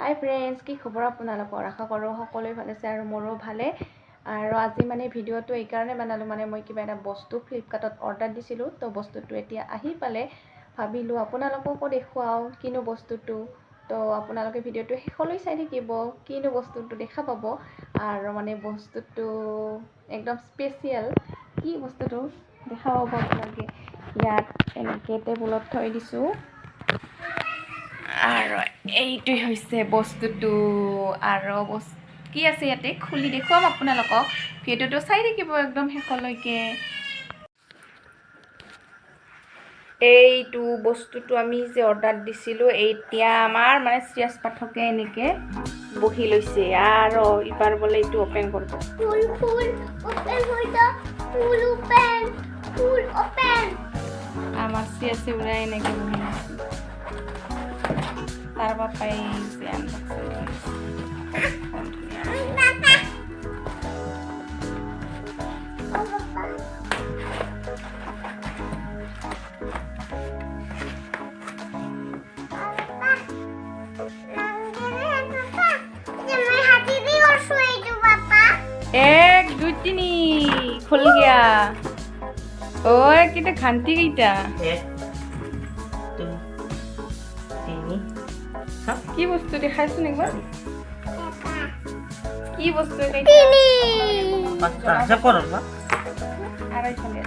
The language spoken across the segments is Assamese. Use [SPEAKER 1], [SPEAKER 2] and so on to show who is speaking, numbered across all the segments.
[SPEAKER 1] হাই ফ্ৰেণ্ডছ, কি খবৰ আপোনালোকৰ? আশা কৰোঁ সকলোৱে ভাল আছে আৰু মোৰো ভালে। আৰু আজি মানে ভিডিঅ'টো এইকাৰণে বনালোঁ, মানে মই কিবা এটা বস্তু ফ্লিপকাৰ্টত অৰ্ডাৰ দিছিলোঁ, তো বস্তুটো এতিয়া আহি পালে। ভাবিলোঁ আপোনালোককো দেখুৱাওঁ কিনো বস্তুটো। তো আপোনালোকে ভিডিঅ'টো শেষলৈ চাই থাকিব, কিনো বস্তুটো দেখা পাব। আৰু মানে বস্তুটো একদম স্পেচিয়েল। কি বস্তুটো দেখা পাব আপোনালোকে। ইয়াত এনেকৈ টেবুলত থৈ দিছোঁ। আৰু এইটোৱে হৈছে বস্তুটো। আৰু কি আছে ইয়াতে খুলি দেখুৱাম আপোনালোকক। ভিডিঅ'টো চাই থাকিব একদম শেষলৈকে। এইটো বস্তুটো আমি যে অৰ্ডাৰ দিছিলোঁ, এতিয়া আমাৰ মানে শ্ৰেয়াছ পাঠকে এনেকৈ বহি লৈছে। আৰু এইবাৰ বোলে এইটো অপেন কৰিব। আমাৰ শ্ৰেয়াছে ওলাই এনেকৈ বহি লৈছে। তার বাপাই যে আনবক্সিং করেছে। एक दुई तीन खुल गया। ओए कितना घंटी गईटा কি বস্তু দেখাইছো একবার? কি বস্তু এটা? আচ্ছা আচ্ছা করো না। আড়াই চলে।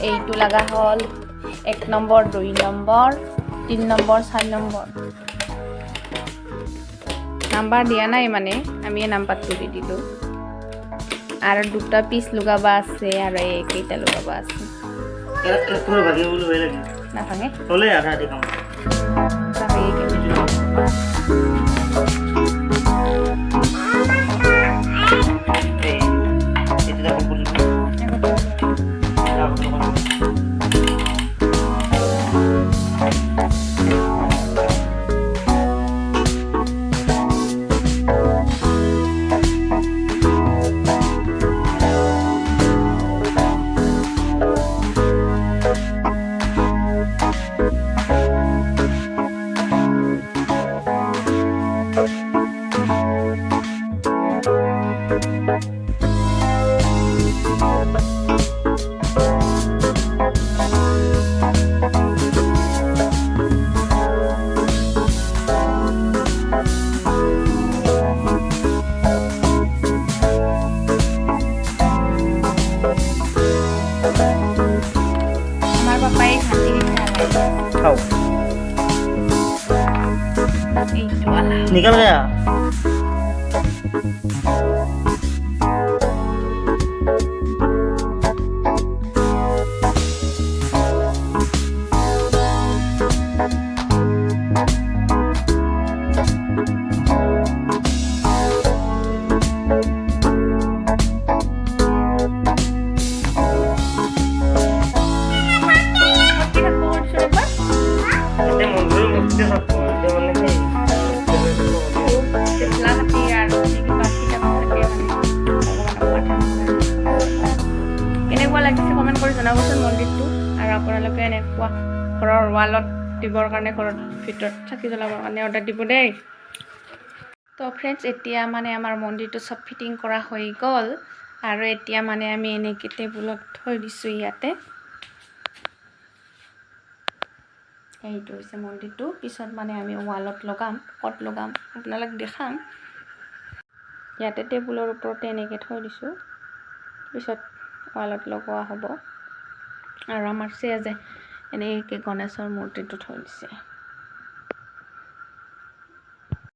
[SPEAKER 1] এইটো লাগা হল 1 number 2 number 3 number 4 number number দিয়া নাই, মানে আমি এই নাম্বাৰটো দি দিলোঁ। আৰু দুটা পিস লগাবা আছে আৰু এইকেইটা লগাবা আছে। না ভাঙে চলে আধা দিকাম निकल गया। কমেন্ট কৰি জনাবচোন মন্দিৰটো। আৰু আপোনালোকে এনেকুৱা ঘৰৰ ৱালত দিবৰ কাৰণে, ঘৰত ভিতৰত চাকি জ্বলাবৰ কাৰণে অৰ্ডাৰ দিব দেই। তো ফ্ৰেণ্ডছ এতিয়া মানে আমাৰ মন্দিৰটো চব ফিটিং কৰা হৈ গ'ল আৰু এতিয়া মানে আমি এনেকৈ টেবুলত থৈ দিছোঁ ইয়াতে এইটো হৈছে মন্দিৰটো পিছত মানে আমি ৱালত লগাম পট লগাম আপোনালোক দেখাম ইয়াতে টেবুলৰ ওপৰতে এনেকৈ থৈ দিছোঁ পিছত ৱালত লগোৱা হ'ব আৰু আমাৰ চেজে এনেকৈ গণেশৰ মূৰ্তিটো থৈ দিছে